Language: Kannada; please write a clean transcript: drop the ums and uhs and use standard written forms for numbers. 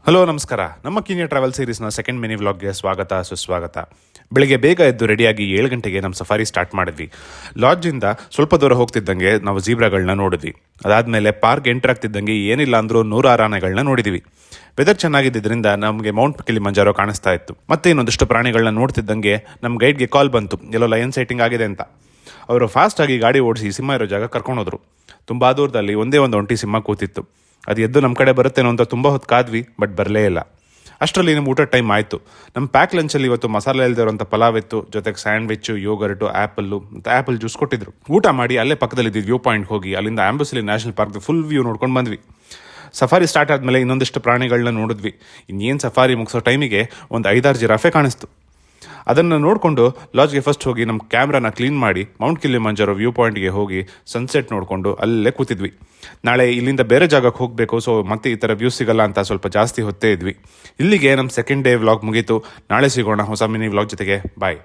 ಹಲೋ ನಮಸ್ಕಾರ. ನಮ್ಮ ಕೀನ್ಯಾ ಟ್ರಾವೆಲ್ ಸೀರೀಸ್ನ ಸೆಕೆಂಡ್ ಮಿನಿ ವ್ಲಾಗ್ಗೆ ಸ್ವಾಗತ ಸುಸ್ವಾಗತ. ಬೆಳಿಗ್ಗೆ ಬೇಗ ಎದ್ದು ರೆಡಿಯಾಗಿ 7 ಗಂಟೆಗೆ ನಮ್ಮ ಸಫಾರಿ ಸ್ಟಾರ್ಟ್ ಮಾಡಿದ್ವಿ. ಲಾಡ್ಜಿಂದ ಸ್ವಲ್ಪ ದೂರ ಹೋಗ್ತಿದ್ದಂಗೆ ನಾವು ಜೀಬ್ರಾಗಳನ್ನ ನೋಡಿದ್ವಿ. ಅದಾದಮೇಲೆ ಪಾರ್ಕ್ ಎಂಟರ್ ಆಗ್ತಿದ್ದಂಗೆ ಏನಿಲ್ಲ ಅಂದರೂ 106 ಆನೆಗಳನ್ನ ನೋಡಿದ್ವಿ. ವೆದರ್ ಚೆನ್ನಾಗಿದ್ದರಿಂದ ನಮಗೆ ಮೌಂಟ್ ಕಿಲಿಮಂಜಾರೋ ಕಾಣಿಸ್ತಾ ಇತ್ತು. ಮತ್ತೆ ಇನ್ನೊಂದಿಷ್ಟು ಪ್ರಾಣಿಗಳನ್ನ ನೋಡ್ತಿದ್ದಂಗೆ ನಮ್ಮ ಗೈಡ್ಗೆ ಕಾಲ್ ಬಂತು, ಎಲ್ಲೋ ಲಯನ್ ಸೈಟಿಂಗ್ ಆಗಿದೆ ಅಂತ. ಅವರು ಫಾಸ್ಟಾಗಿ ಗಾಡಿ ಓಡಿಸಿ ಸಿಂಹ ಇರೋ ಜಾಗ ಕರ್ಕೊಂಡೋದ್ರು. ತುಂಬ ದೂರದಲ್ಲಿ ಒಂದೇ ಒಂದು ಒಂಟಿ ಸಿಂಹ ಕೂತಿತ್ತು. ಅದು ಎದ್ದು ನಮ್ಮ ಕಡೆ ಬರುತ್ತೇನೋ ಅಂತ ತುಂಬ ಹೊತ್ತು ಕಾದ್ವಿ, ಬಟ್ ಬರಲೇ ಇಲ್ಲ. ಅಷ್ಟರಲ್ಲಿ ನಮ್ಮ ಊಟ ಟೈಮ್ ಆಯಿತು. ನಮ್ಮ ಪ್ಯಾಕ್ ಲಂಚಲ್ಲಿ ಇವತ್ತು ಮಸಾಲೆ ಇಲ್ದಿರೋಂಥ ಪಲಾವ್ ಇತ್ತು, ಜೊತೆಗೆ ಸ್ಯಾಂಡ್ವಿಚ್ಚು, ಯೋಗರ್ಟು, ಆ್ಯಪಲ್ ಜ್ಯೂಸ್ ಕೊಟ್ಟಿದ್ರು. ಊಟ ಮಾಡಿ ಅಲ್ಲೇ ಪಕ್ಕದಲ್ಲಿದ್ದ ವ್ಯೂ ಪಾಯಿಂಟ್ ಹೋಗಿ ಅಲ್ಲಿಂದ ಆಂಬಸಿಲಿ ನ್ಯಾಷನಲ್ ಪಾರ್ಕ್ ಫುಲ್ ವ್ಯೂ ನೋಡ್ಕೊಂಡು ಬಂದ್ವಿ. ಸಫಾರಿ ಸ್ಟಾರ್ಟ್ ಆದಮೇಲೆ ಇನ್ನೊಂದಿಷ್ಟು ಪ್ರಾಣಿಗಳನ್ನ ನೋಡಿದ್ವಿ. ಇನ್ನೇನು ಸಫಾರಿ ಮುಗಿಸೋ ಟೈಮಿಗೆ ಒಂದು 5-6 ಜಿರಾಫೆ ಕಾಣಿಸ್ತು. ಅದನ್ನು ನೋಡಿಕೊಂಡು ಲಾಡ್ಜ್ಗೆ ಫಸ್ಟ್ ಹೋಗಿ ನಮ್ಮ ಕ್ಯಾಮ್ರಾನ ಕ್ಲೀನ್ ಮಾಡಿ ಮೌಂಟ್ ಕಿಲಿಮಂಜಾರೋ ವ್ಯೂ ಪಾಯಿಂಟ್ಗೆ ಹೋಗಿ ಸನ್ಸೆಟ್ ನೋಡಿಕೊಂಡು ಅಲ್ಲೇ ಕೂತಿದ್ವಿ. ನಾಳೆ ಇಲ್ಲಿಂದ ಬೇರೆ ಜಾಗಕ್ಕೆ ಹೋಗಬೇಕು, ಸೊ ಮತ್ತೆ ಈ ಥರ ವ್ಯೂ ಸಿಗಲ್ಲ ಅಂತ ಸ್ವಲ್ಪ ಜಾಸ್ತಿ ಹೊತ್ತೇ ಇದ್ವಿ. ಇಲ್ಲಿಗೆ ನಮ್ಮ ಸೆಕೆಂಡ್ ಡೇ ವ್ಲಾಗ್ ಮುಗೀತು. ನಾಳೆ ಸಿಗೋಣ ಹೊಸ ಮಿನಿ ವ್ಲಾಗ್ ಜೊತೆಗೆ. ಬಾಯ್.